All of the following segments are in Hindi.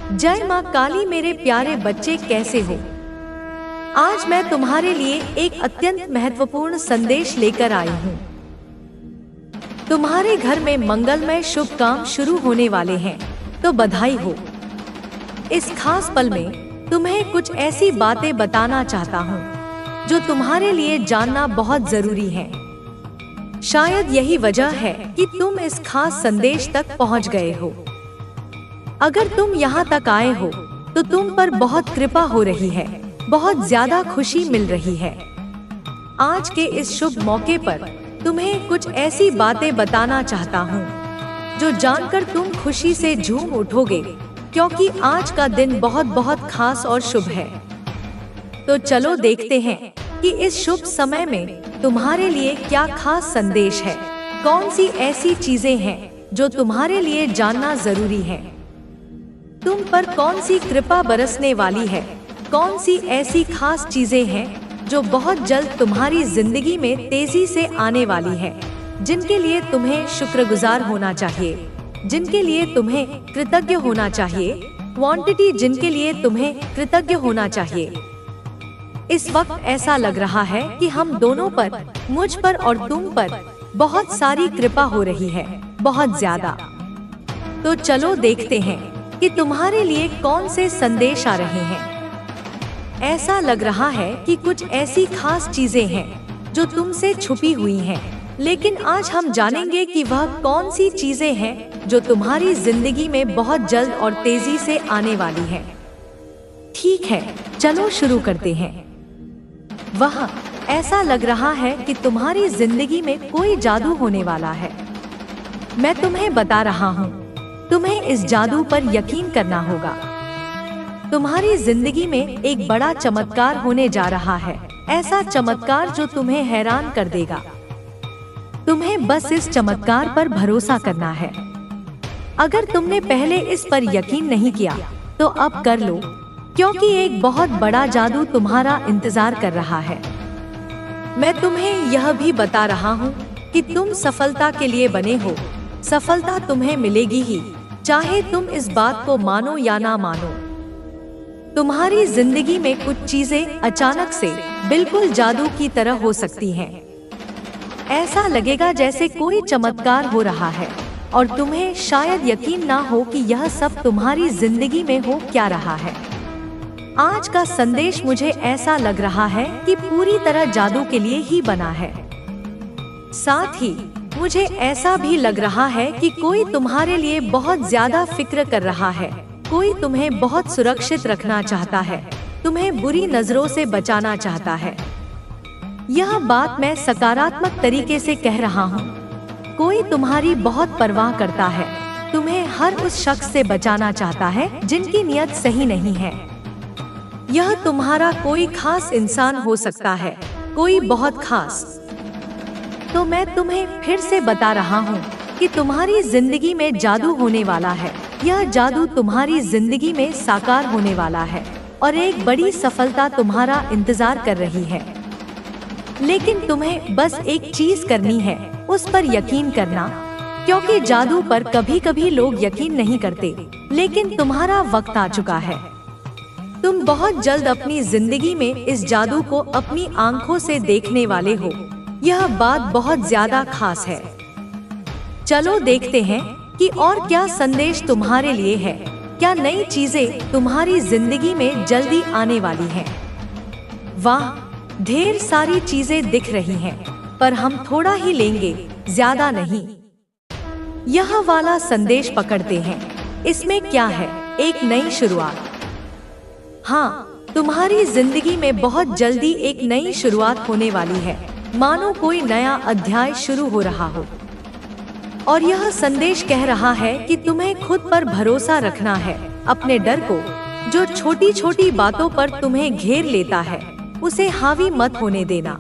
जय माँ काली मेरे प्यारे बच्चे, कैसे हो? आज मैं तुम्हारे लिए एक अत्यंत महत्वपूर्ण संदेश लेकर आई हूँ। तुम्हारे घर में मंगलमय शुभ काम शुरू होने वाले हैं, तो बधाई हो। इस खास पल में तुम्हें कुछ ऐसी बातें बताना चाहता हूँ जो तुम्हारे लिए जानना बहुत जरूरी है। शायद यही वजह है कि तुम इस खास संदेश तक पहुँच गए हो। अगर तुम यहाँ तक आए हो तो तुम पर बहुत कृपा हो रही है, बहुत ज्यादा खुशी मिल रही है। आज के इस शुभ मौके पर तुम्हें कुछ ऐसी बातें बताना चाहता हूँ जो जानकर तुम खुशी से झूम उठोगे, क्योंकि आज का दिन बहुत बहुत खास और शुभ है। तो चलो देखते हैं कि इस शुभ समय में तुम्हारे लिए क्या खास संदेश है। कौन सी ऐसी चीजें हैं जो तुम्हारे लिए जानना जरूरी है। तुम पर कौन सी कृपा बरसने वाली है। कौन सी ऐसी खास चीजें हैं जो बहुत जल्द तुम्हारी जिंदगी में तेजी से आने वाली है, जिनके लिए तुम्हें शुक्रगुजार होना चाहिए, जिनके लिए तुम्हें कृतज्ञ होना चाहिए। क्वांटिटी जिनके लिए तुम्हें कृतज्ञ होना चाहिए। इस वक्त ऐसा लग रहा है कि हम दोनों पर, मुझ पर और तुम पर बहुत सारी कृपा हो रही है, बहुत ज्यादा। तो चलो देखते हैं कि तुम्हारे लिए कौन से संदेश आ रहे हैं। ऐसा लग रहा है कि कुछ ऐसी खास चीजें हैं जो तुमसे छुपी हुई हैं, लेकिन आज हम जानेंगे कि वह कौन सी चीजें हैं जो तुम्हारी जिंदगी में बहुत जल्द और तेजी से आने वाली हैं। ठीक है, चलो शुरू करते हैं। वह ऐसा लग रहा है कि तुम्हारी जिंदगी में कोई जादू होने वाला है। मैं तुम्हें बता रहा हूँ, तुम्हें इस जादू पर यकीन करना होगा। तुम्हारी जिंदगी में एक बड़ा चमत्कार होने जा रहा है, ऐसा चमत्कार जो तुम्हें हैरान कर देगा। तुम्हें बस इस चमत्कार पर भरोसा करना है। अगर तुमने पहले इस पर यकीन नहीं किया तो अब कर लो, क्योंकि एक बहुत बड़ा जादू तुम्हारा इंतजार कर रहा है। मैं तुम्हें यह भी बता रहा हूँ कि तुम सफलता के लिए बने हो। सफलता तुम्हें मिलेगी ही, चाहे तुम इस बात को मानो या ना मानो। तुम्हारी जिंदगी में कुछ चीजें अचानक से बिल्कुल जादू की तरह हो सकती हैं। ऐसा लगेगा जैसे कोई चमत्कार हो रहा है और तुम्हें शायद यकीन ना हो कि यह सब तुम्हारी जिंदगी में हो क्या रहा है। आज का संदेश मुझे ऐसा लग रहा है कि पूरी तरह जादू के लिए ही बना है। साथ ही मुझे ऐसा भी लग रहा है कि कोई तुम्हारे लिए बहुत ज्यादा फिक्र कर रहा है। कोई तुम्हें बहुत सुरक्षित रखना चाहता है, तुम्हें बुरी नजरों से बचाना चाहता है। यह बात मैं सकारात्मक तरीके से कह रहा हूँ। कोई तुम्हारी बहुत परवाह करता है, तुम्हें हर उस शख्स से बचाना चाहता है जिनकी नियत सही नहीं है। यह तुम्हारा कोई खास इंसान हो सकता है, कोई बहुत खास। तो मैं तुम्हें फिर से बता रहा हूँ कि तुम्हारी जिंदगी में जादू होने वाला है। यह जादू तुम्हारी जिंदगी में साकार होने वाला है और एक बड़ी सफलता तुम्हारा इंतजार कर रही है। लेकिन तुम्हें बस एक चीज करनी है, उस पर यकीन करना, क्योंकि जादू पर कभी कभी लोग यकीन नहीं करते, लेकिन तुम्हारा वक्त आ चुका है। तुम बहुत जल्द अपनी जिंदगी में इस जादू को अपनी आंखों से देखने वाले हो। यह बात बहुत ज्यादा खास है। चलो देखते हैं कि और क्या संदेश तुम्हारे लिए है। क्या नई चीजें तुम्हारी जिंदगी में जल्दी आने वाली हैं। वाह, ढेर सारी चीजें दिख रही हैं, पर हम थोड़ा ही लेंगे, ज्यादा नहीं। यह वाला संदेश पकड़ते हैं। इसमें क्या है? एक नई शुरुआत। हाँ, तुम्हारी जिंदगी में बहुत जल्दी एक नई शुरुआत होने वाली है, मानो कोई नया अध्याय शुरू हो रहा हो। और यह संदेश कह रहा है कि तुम्हें खुद पर भरोसा रखना है। अपने डर को, जो छोटी छोटी बातों पर तुम्हें घेर लेता है, उसे हावी मत होने देना।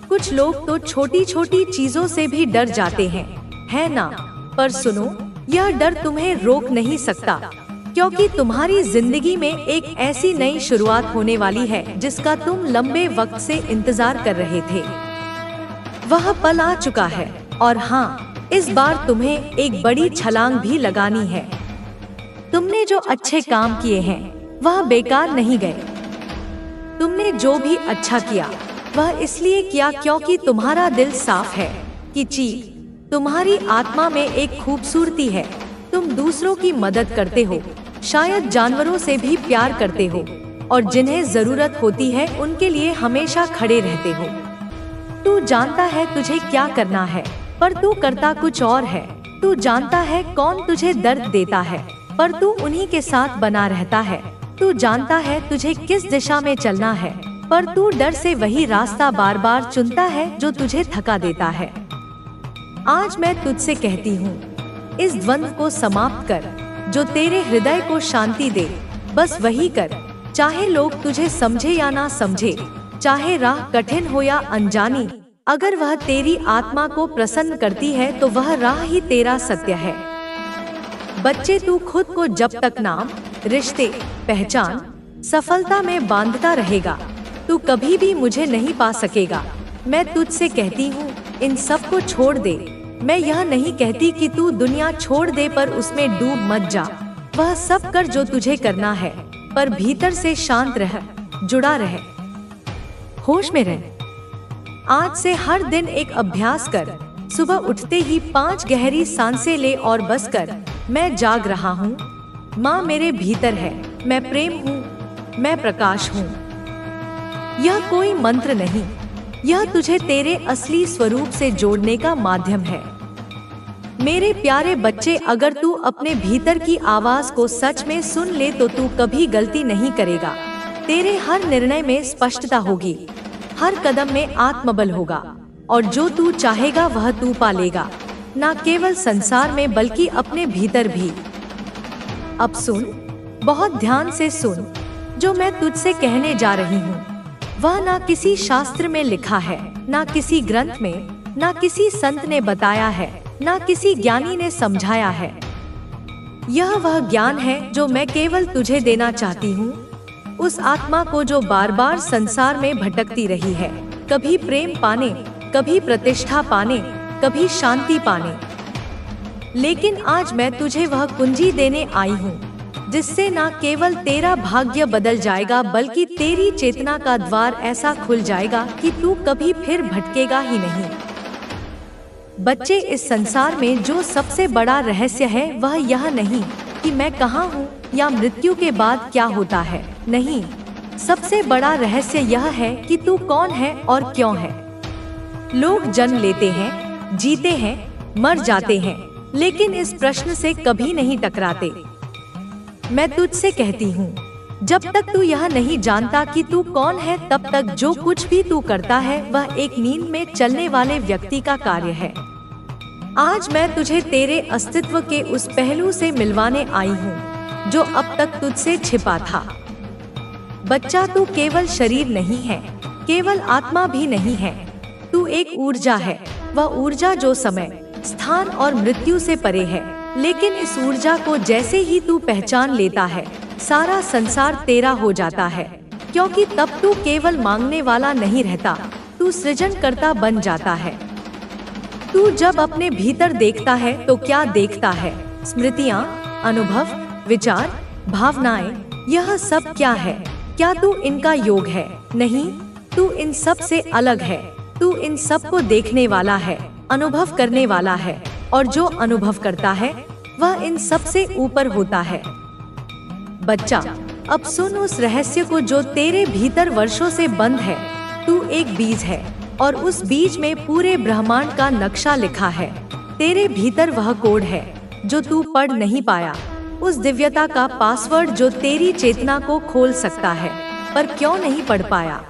कुछ लोग तो छोटी छोटी चीजों से भी डर जाते हैं, है ना? पर सुनो, यह डर तुम्हें रोक नहीं सकता, क्योंकि तुम्हारी जिंदगी में एक ऐसी नई शुरुआत होने वाली है जिसका तुम लंबे वक्त से इंतजार कर रहे थे। वह पल आ चुका है और हाँ, इस बार तुम्हें एक बड़ी छलांग भी लगानी है। तुमने जो अच्छे काम किए हैं वह बेकार नहीं गए। तुमने जो भी अच्छा किया वह इसलिए किया क्योंकि तुम्हारा दिल साफ है। किची, तुम्हारी आत्मा में एक खूबसूरती है। तुम दूसरों की मदद करते हो, शायद जानवरों से भी प्यार करते हो और जिन्हें जरूरत होती है उनके लिए हमेशा खड़े रहते हो। तू जानता है तुझे क्या करना है, पर तू करता कुछ और है। तू जानता है कौन तुझे दर्द देता है, पर तू उन्हीं के साथ बना रहता है। तू जानता है तुझे किस दिशा में चलना है, पर तू डर से वही रास्ता बार बार चुनता है जो तुझे थका देता है। आज मैं तुझसे कहती हूँ, इस द्वंद्व को समाप्त कर जो तेरे हृदय को शांति दे। बस वही कर, चाहे लोग तुझे समझे या ना समझे, चाहे राह कठिन हो या अनजानी। अगर वह तेरी आत्मा को प्रसन्न करती है तो वह राह ही तेरा सत्य है। बच्चे, तू खुद को जब तक नाम, रिश्ते, पहचान, सफलता में बांधता रहेगा तू कभी भी मुझे नहीं पा सकेगा। मैं तुझसे कहती हूँ, इन सब को छोड़ दे। मैं यह नहीं कहती कि तू दुनिया छोड़ दे, पर उसमें डूब मत जा। वह सब कर जो तुझे करना है, पर भीतर से शांत रह, जुड़ा रह, होश में रह। आज से हर दिन एक अभ्यास कर। सुबह उठते ही 5 गहरी सांसें ले और बस कर, मैं जाग रहा हूँ, माँ मेरे भीतर है, मैं प्रेम हूँ, मैं प्रकाश हूँ। यह कोई मंत्र नहीं, यह तुझे तेरे असली स्वरूप से जोड़ने का माध्यम है। मेरे प्यारे बच्चे, अगर तू अपने भीतर की आवाज को सच में सुन ले तो तू कभी गलती नहीं करेगा। तेरे हर निर्णय में स्पष्टता होगी, हर कदम में आत्मबल होगा और जो तू चाहेगा वह तू पा लेगा, न केवल संसार में बल्कि अपने भीतर भी। अब सुन, बहुत ध्यान से सुन। जो मैं तुझसे कहने जा रही हूँ वह ना किसी शास्त्र में लिखा है, ना किसी ग्रंथ में, ना किसी संत ने बताया है, ना किसी ज्ञानी ने समझाया है। यह वह ज्ञान है जो मैं केवल तुझे देना चाहती हूँ, उस आत्मा को जो बार बार संसार में भटकती रही है, कभी प्रेम पाने, कभी प्रतिष्ठा पाने, कभी शांति पाने। लेकिन आज मैं तुझे वह कुंजी देने आई हूँ जिससे न केवल तेरा भाग्य बदल जाएगा बल्कि तेरी चेतना का द्वार ऐसा खुल जाएगा कि तू कभी फिर भटकेगा ही नहीं। बच्चे, इस संसार में जो सबसे बड़ा रहस्य है वह यह नहीं कि मैं कहाँ हूँ या मृत्यु के बाद क्या होता है। नहीं, सबसे बड़ा रहस्य यह है कि तू कौन है और क्यों है। लोग जन्म लेते हैं, जीते हैं, मर जाते हैं, लेकिन इस प्रश्न से कभी नहीं टकराते। मैं तुझसे कहती हूँ, जब तक तू यह नहीं जानता कि तू कौन है, तब तक जो कुछ भी तू करता है वह एक नींद में चलने वाले व्यक्ति का कार्य है। आज मैं तुझे तेरे अस्तित्व के उस पहलू से मिलवाने आई हूँ जो अब तक तुझसे छिपा था। बच्चा, तू केवल शरीर नहीं है, केवल आत्मा भी नहीं है। तू एक ऊर्जा है, वह ऊर्जा जो समय, स्थान और मृत्यु से परे है। लेकिन इस ऊर्जा को जैसे ही तू पहचान लेता है, सारा संसार तेरा हो जाता है, क्योंकि तब तू केवल मांगने वाला नहीं रहता, तू सृजनकर्ता बन जाता है। तू जब अपने भीतर देखता है तो क्या देखता है? स्मृतियाँ, अनुभव, विचार, भावनाएं, यह सब क्या है? क्या तू इनका योग है? नहीं, तू इन सब से अलग है। तू इन सब को देखने वाला है, अनुभव करने वाला है, और जो अनुभव करता है वह इन सब से ऊपर होता है। बच्चा, अब सुन उस रहस्य को जो तेरे भीतर वर्षों से बंद है। तू एक बीज है और उस बीज में पूरे ब्रह्मांड का नक्शा लिखा है। तेरे भीतर वह कोड है जो तू पढ़ नहीं पाया, उस दिव्यता का पासवर्ड जो तेरी चेतना को खोल सकता है, पर क्यों नहीं पढ़ पाया?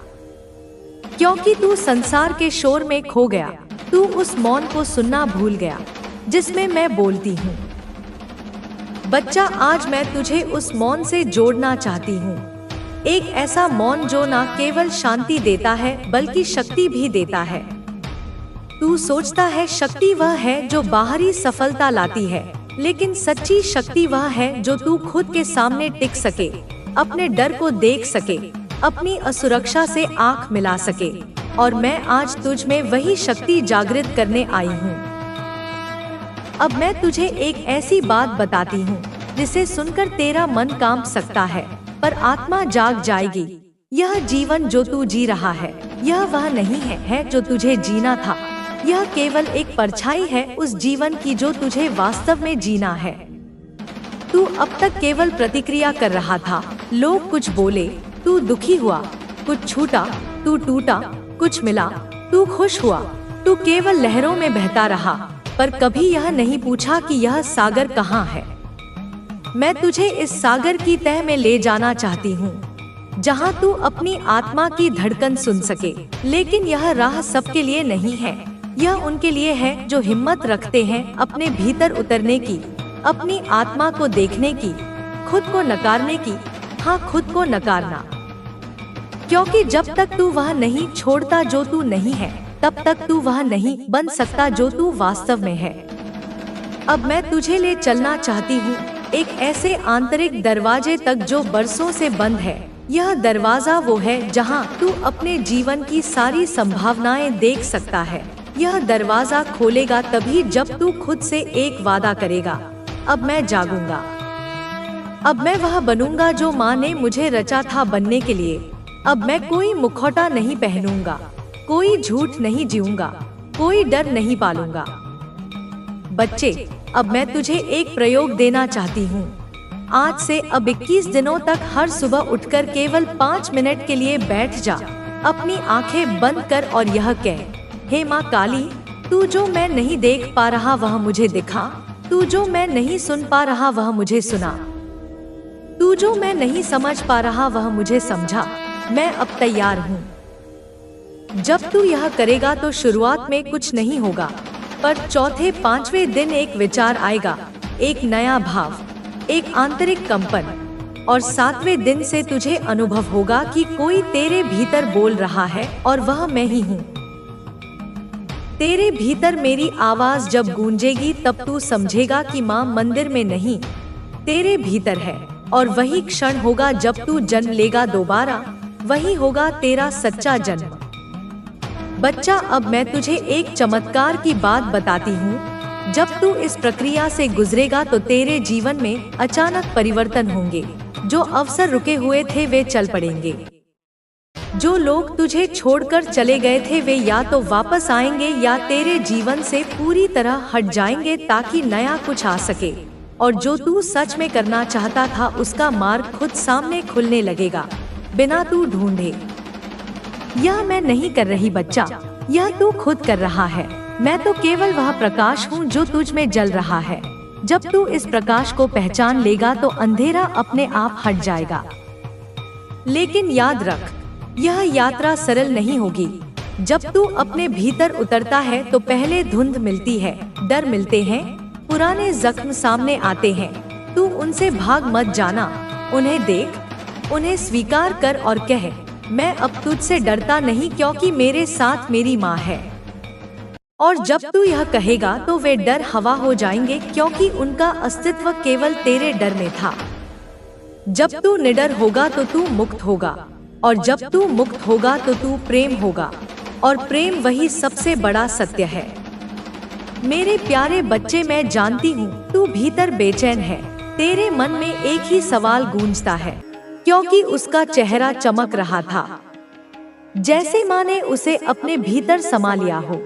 क्योंकि तू संसार के शोर में खो गया। तू उस मौन को सुनना भूल गया जिसमें मैं बोलती हूँ। बच्चा, आज मैं तुझे उस मौन से जोड़ना चाहती हूँ, एक ऐसा मौन जो न केवल शांति देता है बल्कि शक्ति भी देता है। तू सोचता है शक्ति वह है जो बाहरी सफलता लाती है, लेकिन सच्ची शक्ति वह है जो तू खुद के सामने टिक सके, अपने डर को देख सके, अपनी असुरक्षा से आंख मिला सके। और मैं आज तुझ में वही शक्ति जागृत करने आई हूँ। अब मैं तुझे एक ऐसी बात बताती हूँ जिसे सुनकर तेरा मन कांप सकता है, पर आत्मा जाग जाएगी। यह जीवन जो तू जी रहा है, यह वह नहीं है जो तुझे जीना था। यह केवल एक परछाई है उस जीवन की जो तुझे वास्तव में जीना है। तू अब तक केवल प्रतिक्रिया कर रहा था। लोग कुछ बोले, तू दुखी हुआ, कुछ छूटा, तू टूटा, कुछ मिला, तू खुश हुआ। तू केवल लहरों में बहता रहा, पर कभी यह नहीं पूछा कि यह सागर कहाँ है। मैं तुझे इस सागर की तह में ले जाना चाहती हूँ, जहाँ तू अपनी आत्मा की धड़कन सुन सके। लेकिन यह राह सबके लिए नहीं है। यह उनके लिए है जो हिम्मत रखते हैं अपने भीतर उतरने की, अपनी आत्मा को देखने की, खुद को नकारने की। हाँ, खुद को नकारना, क्योंकि जब तक तू वह नहीं छोड़ता जो तू नहीं है, तब तक तू वह नहीं बन सकता जो तू वास्तव में है। अब मैं तुझे ले चलना चाहती हूँ एक ऐसे आंतरिक दरवाजे तक जो बरसों से बंद है। यह दरवाजा वो है जहाँ तू अपने जीवन की सारी संभावनाएं देख सकता है। यह दरवाजा खोलेगा तभी जब तू खुद से एक वादा करेगा, अब मैं जागूंगा, अब मैं वह बनूंगा जो माँ ने मुझे रचा था बनने के लिए। अब मैं कोई मुखौटा नहीं पहनूंगा, कोई झूठ नहीं जीऊंगा, कोई डर नहीं पालूंगा। बच्चे, अब मैं तुझे एक प्रयोग देना चाहती हूँ। आज से अब 21 दिनों तक हर सुबह उठकर केवल 5 मिनट के लिए बैठ जा, अपनी आंखें बंद कर और यह कह, हे माँ काली, तू जो मैं नहीं देख पा रहा वह मुझे दिखा, तू जो मैं नहीं सुन पा रहा वह मुझे सुना, तू जो मैं नहीं समझ पा रहा वह मुझे समझा। मैं अब तैयार हूँ। जब तू यह करेगा तो शुरुआत में कुछ नहीं होगा, पर चौथे 5वें दिन एक विचार आएगा, एक नया भाव, एक आंतरिक कंपन, और 7वें दिन से तुझे अनुभव होगा कि कोई तेरे भीतर बोल रहा है और वह मैं ही हूँ। तेरे भीतर मेरी आवाज जब गूंजेगी तब तू समझेगा कि माँ मंदिर में नहीं, तेरे भीतर है। और वही क्षण होगा जब तू जन्म लेगा दोबारा, वही होगा तेरा सच्चा जन्म। बच्चा, अब मैं तुझे एक चमत्कार की बात बताती हूँ। जब तू इस प्रक्रिया से गुजरेगा तो तेरे जीवन में अचानक परिवर्तन होंगे। जो अवसर रुके हुए थे वे चल पड़ेंगे। जो लोग तुझे छोड़कर चले गए थे वे या तो वापस आएंगे या तेरे जीवन से पूरी तरह हट जाएंगे ताकि नया कुछ आ सके। और जो तू सच में करना चाहता था उसका मार्ग खुद सामने खुलने लगेगा, बिना तू ढूंढे। यह मैं नहीं कर रही बच्चा, यह तू खुद कर रहा है। मैं तो केवल वह प्रकाश हूँ जो तुझ में जल रहा है। जब तू इस प्रकाश को पहचान लेगा तो अंधेरा अपने आप हट जाएगा। लेकिन याद रख, यह यात्रा सरल नहीं होगी। जब तू अपने भीतर उतरता है तो पहले धुंध मिलती है, डर मिलते हैं, पुराने जख्म सामने आते हैं। तू उनसे भाग मत जाना, उन्हें देख, उन्हें स्वीकार कर और कह, मैं अब तुझसे डरता नहीं क्योंकि मेरे साथ मेरी माँ है। और जब तू यह कहेगा तो वे डर हवा हो जाएंगे क्योंकि उनका अस्तित्व केवल तेरे डर में था। जब तू निडर होगा तो तू मुक्त होगा, और जब तू मुक्त होगा तो तू प्रेम होगा, और प्रेम वही सबसे बड़ा सत्य है। मेरे प्यारे बच्चे, मैं जानती हूँ तू भीतर बेचैन है। तेरे मन में एक ही सवाल गूंजता है, क्योंकि उसका चेहरा चमक रहा था, जैसे माँ ने उसे अपने भीतर समा लिया हो।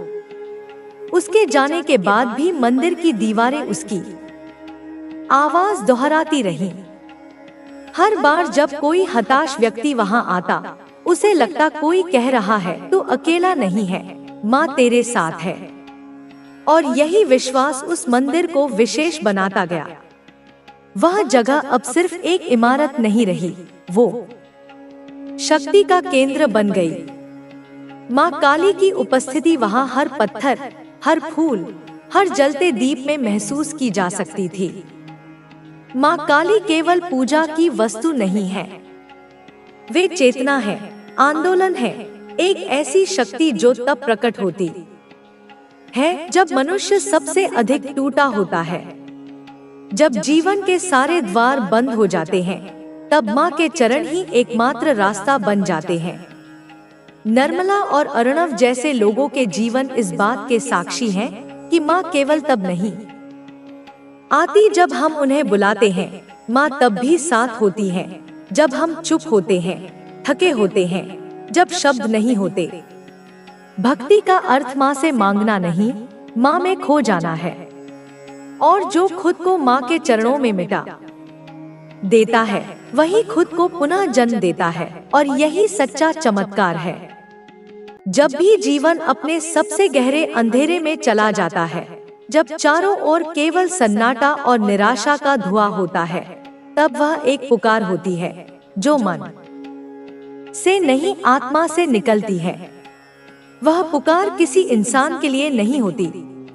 उसके जाने के बाद भी मंदिर की दीवारें उसकी आवाज दोहराती रहीं। हर बार जब कोई हताश व्यक्ति वहां आता, उसे लगता कोई कह रहा है तू अकेला नहीं है, माँ तेरे साथ है। और यही विश्वास उस मंदिर को विशेष बनाता गया। वह जगह अब सिर्फ एक इमारत नहीं रही, वो शक्ति का केंद्र बन गई। माँ काली की उपस्थिति वहाँ हर पत्थर, हर फूल, हर जलते दीप में महसूस की जा सकती थी। माँ काली केवल पूजा की वस्तु नहीं है, वे चेतना है, आंदोलन है, एक ऐसी शक्ति जो तब प्रकट होती है जब मनुष्य सबसे अधिक टूटा होता है, जब जीवन के सारे द्वार बंद हो जाते हैं, तब माँ के चरण ही एकमात्र रास्ता बन जाते हैं। निर्मला और अर्णव जैसे लोगों के जीवन इस बात के साक्षी हैं कि माँ केवल तब नहीं, आती जब हम उन्हें बुलाते हैं, माँ तब भी साथ होती हैं। जब हम चुप होते हैं, थके होते हैं, जब शब्द नहीं होते। भक्ति का अर्थ माँ से मांगना नहीं, माँ में खो जाना है। और जो खुद को माँ के चरणों में मिटा देता है, वही खुद को पुनः जन्म देता है। और यही सच्चा चमत्कार है। जब भी जीवन अपने सबसे गहरे अंधेरे में चला जाता है, जब चारों ओर केवल सन्नाटा और निराशा का धुआं होता है, तब वह एक पुकार होती है जो मन से नहीं, आत्मा से निकलती है। वह पुकार किसी इंसान के लिए नहीं होती,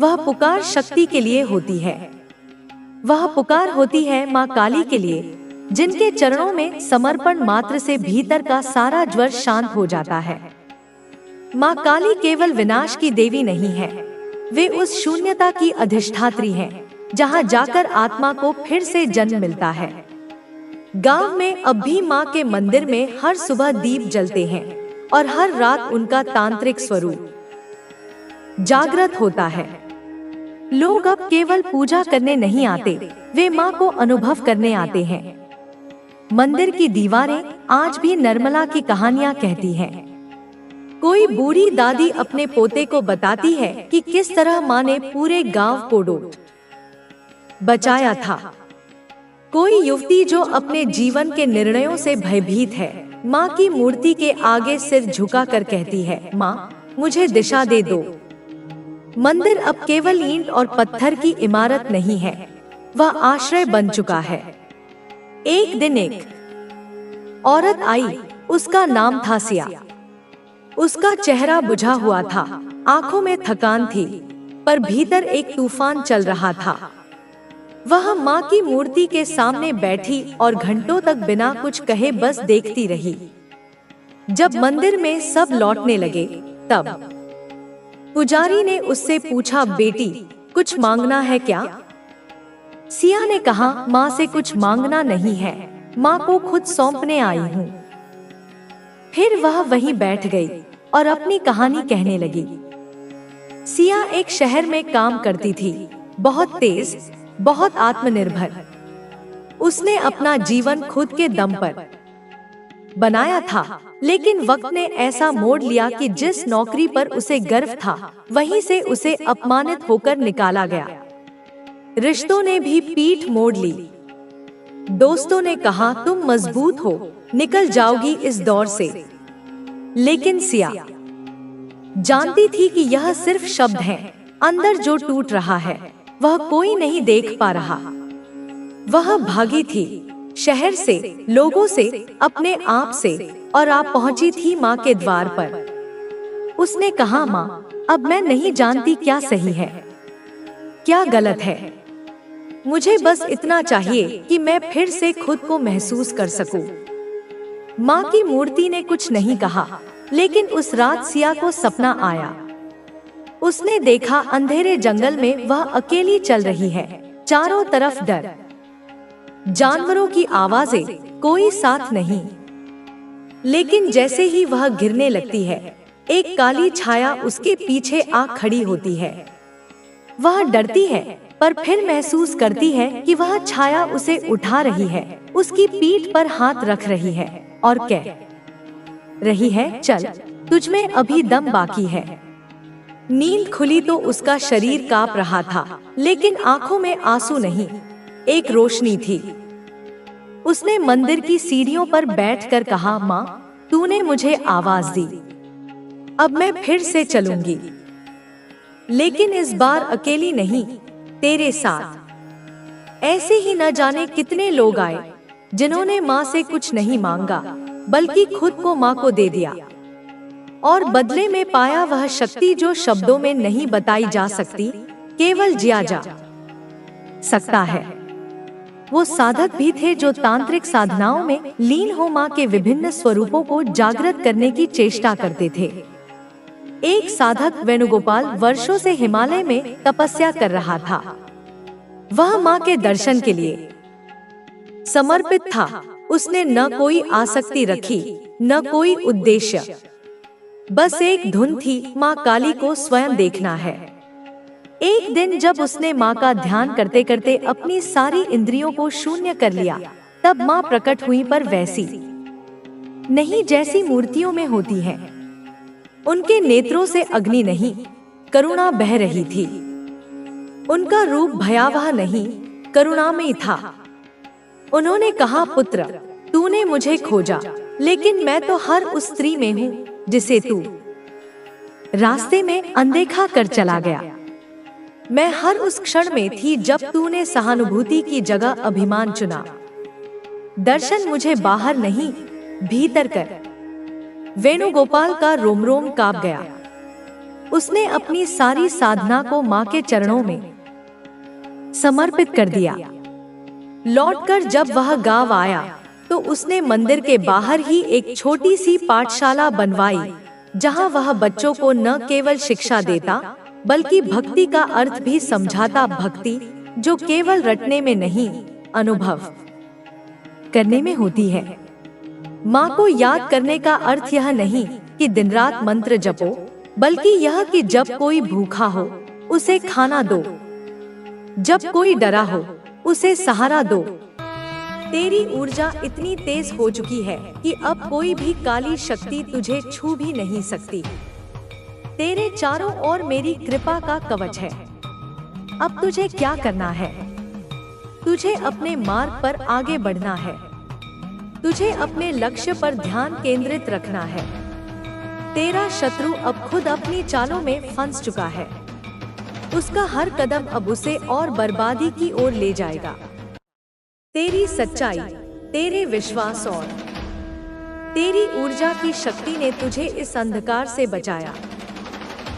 वह पुकार शक्ति के लिए होती है। वह पुकार होती है माँ काली के लिए, जिनके चरणों में समर्पण मात्र से भीतर का सारा ज्वर शांत हो जाता है। माँ काली केवल विनाश की देवी नहीं है, वे उस शून्यता की अधिष्ठात्री हैं, जहाँ जाकर आत्मा को फिर से जन्म मिलता है। गांव में अब भी माँ के मंदिर में हर सुबह दीप जलते हैं और हर रात उनका तांत्रिक स्वरूप जागृत होता है। लोग अब केवल पूजा करने नहीं आते, वे माँ को अनुभव करने आते हैं। मंदिर की दीवारें आज भी निर्मला की कहानियाँ कहती हैं। कोई बूढ़ी दादी अपने पोते को बताती है कि किस तरह माँ ने पूरे गांव को डूब बचाया था। कोई युवती जो अपने जीवन के निर्णयों से भयभीत है, माँ की मूर्ति के आगे सिर झुकाकर कहती है, माँ मुझे दिशा दे दो। मंदिर अब केवल ईंट और पत्थर की इमारत नहीं है, वह आश्रय बन चुका है। एक दिन एक औरत आई, उसका नाम था सिया। उसका चेहरा बुझा हुआ था, आंखों में थकान थी, पर भीतर एक तूफान चल रहा था। वह माँ की मूर्ति के सामने बैठी और घंटों तक बिना कुछ कहे बस देखती रही। जब मंदिर में सब लौटने लगे, तब पुजारी ने उससे पूछा, बेटी कुछ मांगना है क्या? सिया ने कहा, माँ से कुछ मांगना नहीं है, माँ को खुद सौंपने आई हूँ। फिर वह वहीं बैठ गई और अपनी कहानी कहने लगी। सिया एक शहर में काम करती थी, बहुत तेज, बहुत आत्मनिर्भर। उसने अपना जीवन खुद के दम पर बनाया था, लेकिन वक्त ने ऐसा मोड़ लिया कि जिस नौकरी पर उसे गर्व था, वहीं से उसे अपमानित होकर निकाला गया। रिश्तों ने भी पीठ मोड़ ली। दोस्तों ने कहा, तुम मजबूत हो, निकल जाओगी इस दौर से। लेकिन सिया जानती थी कि यह सिर्फ शब्द हैं, अंदर जो टूट रहा है वह कोई नहीं देख पा रहा। वह भागी थी, शहर से, लोगों से, अपने आप से, और आप पहुंची थी माँ के द्वार पर। उसने कहा, माँ अब मैं नहीं जानती क्या सही है, क्या गलत है। मुझे बस इतना चाहिए कि मैं फिर से खुद को महसूस कर सकूं। माँ की मूर्ति ने कुछ नहीं कहा, लेकिन उस रात सिया को सपना आया। उसने देखा अंधेरे जंगल में वह अकेली चल रही है, चारों तरफ डर, जानवरों की आवाजें, कोई साथ नहीं। लेकिन जैसे ही वह गिरने लगती है, एक काली छाया उसके पीछे आ खड़ी होती है। वह डरती है, पर फिर महसूस करती है कि वह छाया उसे उठा रही है, उसकी पीठ पर हाथ रख रही है और कह रही है, चल, तुझमें अभी दम बाकी है। नींद खुली तो उसका शरीर कांप रहा था, लेकिन आंखों में आंसू नहीं, एक रोशनी थी। उसने मंदिर की सीढ़ियों पर बैठकर कहा, माँ तूने मुझे आवाज दी, अब मैं फिर से चलूंगी, लेकिन इस बार अकेली नहीं, तेरे साथ। ऐसे ही न जाने कितने लोग आए, जिन्होंने माँ से कुछ नहीं मांगा, बल्कि खुद को माँ को दे दिया, और बदले में पाया वह शक्ति जो शब्दों में नहीं बताई जा सकती, केवल जिया जा सकता है। वो साधक भी थे जो तांत्रिक साधनाओं में लीन हो माँ के विभिन्न स्वरूपों को जागृत करने की चेष्टा करते थे। एक साधक वेणुगोपाल वर्षों से हिमालय में तपस्या कर रहा था। वह माँ के दर्शन के लिए समर्पित था। उसने न कोई आसक्ति रखी, न कोई उद्देश्य, बस एक धुन थी, माँ काली को स्वयं देखना है। एक दिन जब उसने माँ का ध्यान करते करते अपनी सारी इंद्रियों को शून्य कर लिया, तब माँ प्रकट हुई, पर वैसी नहीं जैसी मूर्तियों में होती है। उनके नेत्रों से अग्नि नहीं, करुणा बह रही थी। उनका रूप भयावह नहीं, करुणामयी था। उन्होंने कहा, पुत्र, तूने मुझे खोजा, लेकिन मैं तो हर उस स्त्री में हूँ जिसे तू रास्ते में अनदेखा कर चला गया। मैं हर उस क्षण में थी जब तूने सहानुभूति की जगह अभिमान चुना। दर्शन मुझे बाहर नहीं, भीतर कर। वेणुगोपाल का रोम रोम कांप गया। उसने अपनी सारी साधना को माँ के चरणों में समर्पित कर दिया। लौटकर जब वह गांव आया तो उसने मंदिर के बाहर ही एक छोटी सी पाठशाला बनवाई, जहां वह बच्चों को न केवल शिक्षा देता बल्कि भक्ति का अर्थ भी समझाता। भक्ति जो केवल रटने में नहीं, अनुभव करने में होती है। माँ को याद करने का अर्थ यह नहीं कि दिन रात मंत्र जपो, बल्कि यह कि जब कोई भूखा हो उसे खाना दो, जब कोई डरा हो उसे सहारा दो। तेरी ऊर्जा इतनी तेज हो चुकी है कि अब कोई भी काली शक्ति तुझे छू भी नहीं सकती। तेरे चारों ओर मेरी कृपा का कवच है। अब तुझे क्या करना है? तुझे अपने मार्ग पर आगे बढ़ना है। तुझे अपने लक्ष्य पर ध्यान केंद्रित रखना है। तेरा शत्रु अब खुद अपनी चालों में फंस चुका है। उसका हर कदम अब उसे और बर्बादी की ओर ले जाएगा। तेरी सच्चाई, तेरे विश्वास और तेरी ऊर्जा की शक्ति ने तुझे इस अंधकार से बचाया।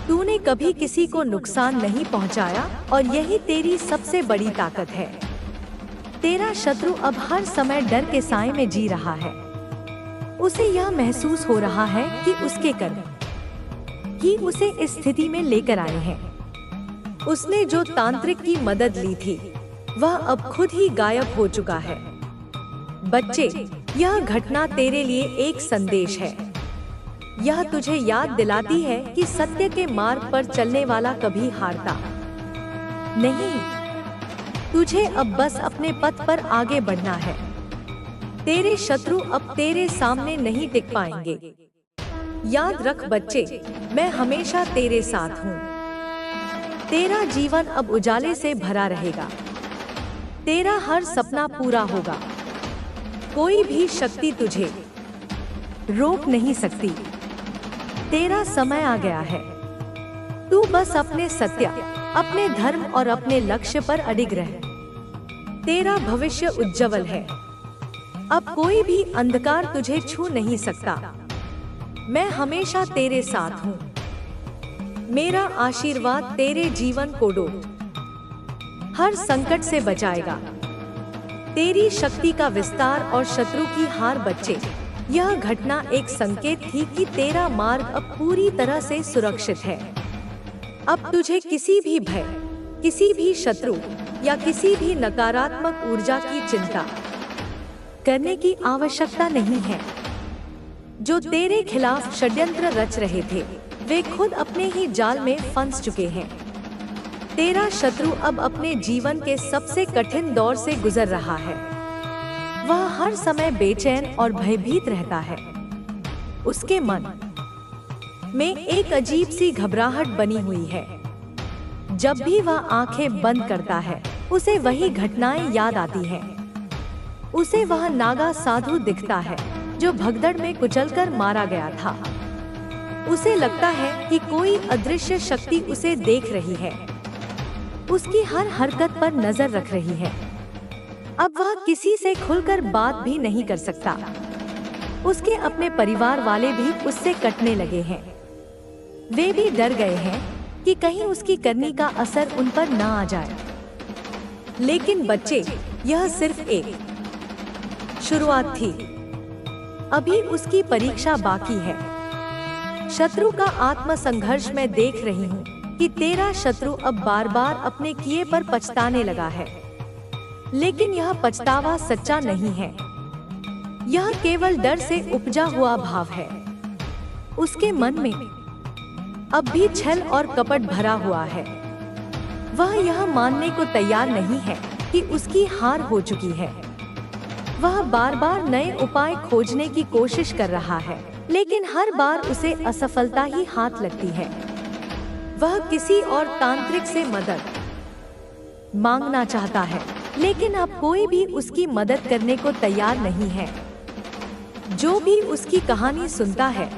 तूने कभी किसी को नुकसान नहीं पहुंचाया और यही तेरी सबसे बड़ी ताकत है। तेरा शत्रु अब हर समय डर के साए में जी रहा है। उसे यह महसूस हो रहा है कि उसके कर्म ही उसे इस स्थिति में लेकर आए हैं। उसने जो तांत्रिक की मदद ली थी वह अब खुद ही गायब हो चुका है। बच्चे, यह घटना तेरे लिए एक संदेश है। यह तुझे याद दिलाती है कि सत्य के मार्ग पर चलने वाला कभी हारता नहीं। तुझे अब बस अपने पथ पर आगे बढ़ना है। तेरे शत्रु अब तेरे सामने नहीं टिक पाएंगे। याद रख बच्चे, मैं हमेशा तेरे साथ हूँ। तेरा जीवन अब उजाले से भरा रहेगा। तेरा हर सपना पूरा होगा। कोई भी शक्ति तुझे रोक नहीं सकती। तेरा समय आ गया है। तू बस अपने सत्य, अपने धर्म और अपने लक्ष्य पर अडिग रह। तेरा भविष्य उज्जवल है। अब कोई भी अंधकार तुझे छू नहीं सकता। मैं हमेशा तेरे साथ हूँ। मेरा आशीर्वाद तेरे जीवन को हर संकट से बचाएगा। तेरी शक्ति का विस्तार और शत्रु की हार। बच्चे, यह घटना एक संकेत थी कि तेरा मार्ग अब पूरी तरह से सुरक्षित है। अब तुझे किसी भी भय, किसी भी शत्रु या किसी भी नकारात्मक ऊर्जा की चिंता करने की आवश्यकता नहीं है। जो तेरे खिलाफ षड्यंत्र रच रहे थे वे खुद अपने ही जाल में फंस चुके हैं। तेरा शत्रु अब अपने जीवन के सबसे कठिन दौर से गुजर रहा है। वह हर समय बेचैन और भयभीत रहता है। उसके मन में एक अजीब सी घबराहट बनी हुई है। जब भी वह आंखें बंद करता है उसे वही घटनाएं याद आती हैं। उसे वह नागा साधु दिखता है जो भगदड़ में कुचलकर मारा गया था। उसे लगता है कि कोई अदृश्य शक्ति उसे देख रही है, उसकी हर हरकत पर नजर रख रही है। अब वह किसी से खुलकर बात भी नहीं कर सकता। उसके अपने परिवार वाले भी उससे कटने लगे हैं। वे भी डर गए हैं कि कहीं उसकी करनी का असर उन पर न आ जाए। लेकिन बच्चे, यह सिर्फ एक शुरुआत थी। अभी उसकी परीक्षा बाकी है। शत्रु का आत्म संघर्ष मैं देख रही हूँ कि तेरा शत्रु अब बार बार अपने किए पर पछताने लगा है। लेकिन यह पछतावा सच्चा नहीं है। यह केवल डर से उपजा हुआ भाव है। उसके मन में अब भी छल और कपट भरा हुआ है। वह यह मानने को तैयार नहीं है कि उसकी हार हो चुकी है। वह बार बार नए उपाय खोजने की कोशिश कर रहा है, लेकिन हर बार उसे असफलता ही हाथ लगती है। वह किसी और तांत्रिक से मदद मांगना चाहता है, लेकिन अब कोई भी उसकी मदद करने को तैयार नहीं है। जो भी उसकी कहानी सुनता है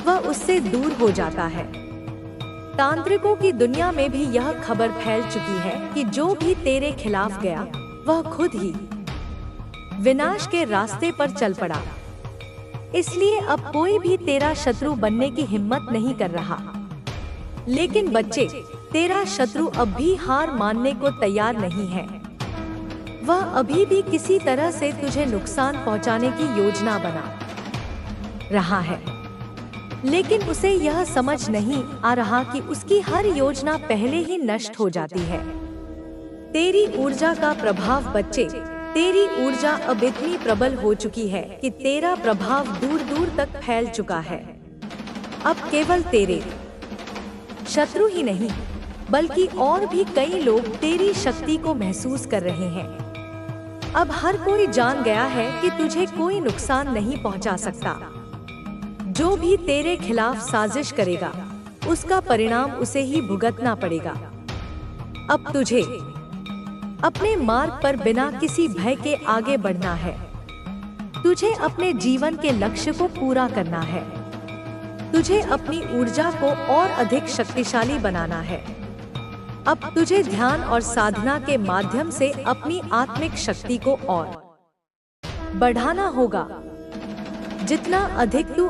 वह उससे दूर हो जाता है। तांत्रिकों की दुनिया में भी यह खबर फैल चुकी है कि जो भी तेरे खिलाफ गया वह खुद ही विनाश के रास्ते पर चल पड़ा। इसलिए अब कोई भी तेरा शत्रु बनने की हिम्मत नहीं कर रहा। लेकिन बच्चे, तेरा शत्रु अब भी हार मानने को तैयार नहीं है। वह अभी भी किसी तरह से तुझे नुकसान पहुंचाने की योजना बना रहा है, लेकिन उसे यह समझ नहीं आ रहा कि उसकी हर योजना पहले ही नष्ट हो जाती है। तेरी ऊर्जा का प्रभाव बच्चे, तेरी ऊर्जा अब इतनी प्रबल हो चुकी है कि तेरा प्रभाव दूर दूर तक फैल चुका है। अब केवल तेरे शत्रु ही नहीं, बल्कि और भी कई लोग तेरी शक्ति को महसूस कर रहे हैं। अब हर कोई जान गया है कि तुझे कोई नुकसान नहीं पहुंचा सकता। जो भी तेरे खिलाफ साजिश करेगा, उसका परिणाम उसे ही भुगतना पड़ेगा। अब तुझे अपने मार्ग पर बिना किसी भय के आगे बढ़ना है। तुझे अपने जीवन के लक्ष्य को पूरा करना है। तुझे अपनी ऊर्जा को और अधिक शक्तिशाली बनाना है। अब तुझे ध्यान और साधना के माध्यम से अपनी आत्मिक शक्ति को और बढ़ाना होगा। जितना अधिक तू